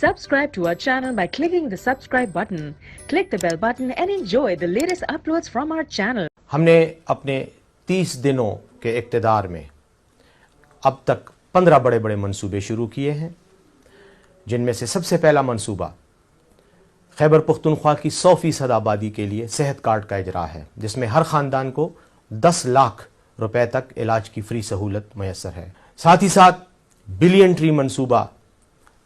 Subscribe to our channel by clicking the subscribe button. Click the bell button and enjoy the latest uploads from our channel. हमने अपने 30 दिनों के इक़्तिदार में अब तक 15 बड़े बड़े मंसूबे शुरू किए हैं, जिनमें से सबसे पहला मंसूबा खैबर पख्तूनख्वा की 100% आबादी के लिए सेहत कार्ड का इजरा है, जिसमें हर ख़ानदान को 10 लाख रुपए तक इलाज की फ्री सहूलत मैसर है। साथ ही साथ बिलियन ट्री मंसूबा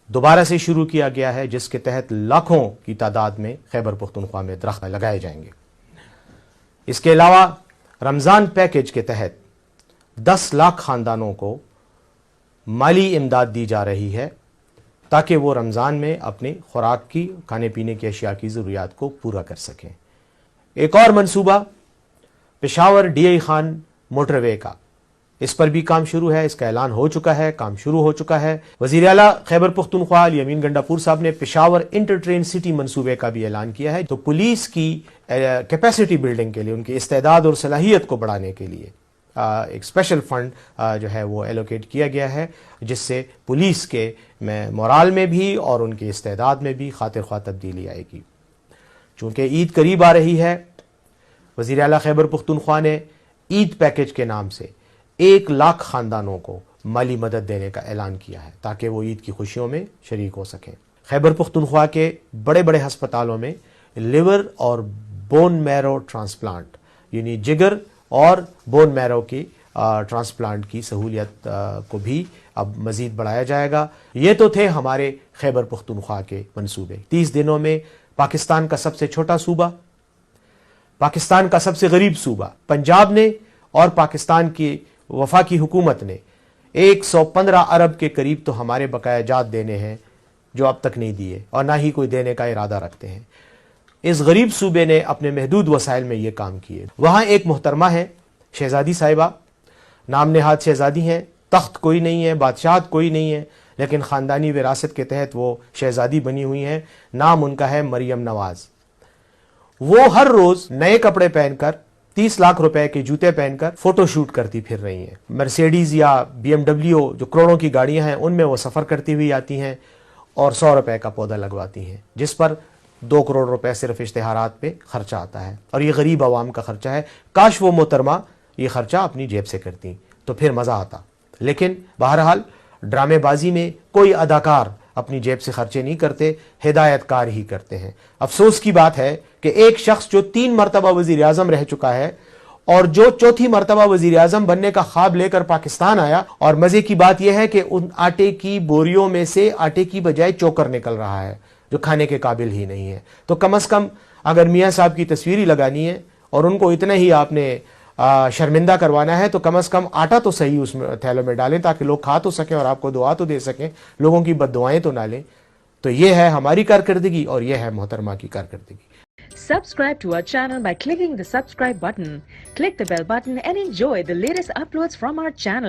दोबारा से शुरू किया गया है, जिसके तहत लाखों की तादाद में खैबर पख्तूनख्वा में दरख्त लगाए जाएंगे। इसके अलावा रमज़ान पैकेज के तहत 10 लाख ख़ानदानों को माली इमदाद दी जा रही है, ताकि वो रमज़ान में अपनी खुराक की, खाने पीने की अशिया की ज़रूरियात को पूरा कर सकें। एक और मंसूबा पेशावर DI खान मोटरवे का, इस पर भी काम शुरू है। इसका ऐलान हो चुका है, काम शुरू हो चुका है। वज़ीर आला खैबर पख्तूनख्वा अली गंडापुर साहब ने पेशावर इंटर ट्रेन सिटी मंसूबे का भी ऐलान किया है। तो पुलिस की कैपेसिटी बिल्डिंग के लिए, उनकी इस्तेदाद और सलाहियत को बढ़ाने के लिए एक स्पेशल फंड जो है वो एलोकेट किया गया है, जिससे पुलिस के मोराल में भी और उनकी इस्तेदाद में भी खातिर ख्वाह तब्दीली आएगी। चूँकि ईद करीब आ रही है, वज़ीर आला खैबर पख्तूनख्वा ने ईद पैकेज के नाम से 1 लाख ख़ानदानों को माली मदद देने का ऐलान किया है, ताकि वो ईद की खुशियों में शरीक हो सकें। खैबर पख्तूनख्वा के बड़े बड़े हस्पतालों में लिवर और बोन मैरो ट्रांसप्लांट, यानी जिगर और बोन मैरो की ट्रांसप्लांट की सहूलियत को भी अब मज़ीद बढ़ाया जाएगा। ये तो थे हमारे खैबर पख्तूनख्वा के मंसूबे। 30 दिनों में पाकिस्तान का सबसे छोटा सूबा, पाकिस्तान का सबसे गरीब सूबा पंजाब ने और पाकिस्तान की वफाकी हुकूमत ने 115 अरब के करीब तो हमारे बकाया जात देने हैं, जो अब तक नहीं दिए और ना ही कोई देने का इरादा रखते हैं। इस गरीब सूबे ने अपने महदूद वसाइल में ये काम किए। वहाँ एक मोहतरमा है, शहजादी साहिबा, नाम नेहाद शहजादी हैं, तख्त कोई नहीं है, बादशाहत कोई नहीं है, लेकिन ख़ानदानी विरासत के तहत वो शहजादी बनी हुई हैं। नाम उनका है मरियम नवाज। वो हर रोज़ नए कपड़े पहनकर, 30 लाख रुपए के जूते पहनकर फोटो शूट करती फिर रही हैं। मर्सिडीज या BMW जो करोड़ों की गाड़ियां हैं, उनमें वो सफ़र करती हुई आती हैं और 100 रुपए का पौधा लगवाती हैं, जिस पर 2 करोड़ रुपए सिर्फ इश्तिहारात पे खर्चा आता है, और ये गरीब आवाम का खर्चा है। काश वो मोहतरमा ये खर्चा अपनी जेब से करती तो फिर मज़ा आता। लेकिन बहरहाल ड्रामेबाजी में कोई अदाकार अपनी जेब से खर्चे नहीं करते, हिदायतकार ही करते हैं। अफसोस की बात है कि एक शख्स जो 3 मरतबा वज़ीर आज़म रह चुका है और जो 4थी मरतबा वज़ीर आज़म बनने का ख्वाब लेकर पाकिस्तान आया, और मज़े की बात यह है कि उन आटे की बोरियों में से आटे की बजाय चोकर निकल रहा है, जो खाने के काबिल ही नहीं है। तो कम अज़ कम अगर मियाँ साहब की तस्वीर ही लगानी है और उनको इतना ही आपने शर्मिंदा करवाना है, तो कम अज़ कम आटा तो सही उस थैलों में डालें, ताकि लोग खा तो सकें और आपको दुआ तो दे सकें, लोगों की बद्दुआएं तो ना लें। तो ये है हमारी कारकर्दगी और ये है मोहतरमा की कारकर्दगी। Subscribe to our channel by clicking the subscribe button. Click the bell button and enjoy the latest uploads from our channel.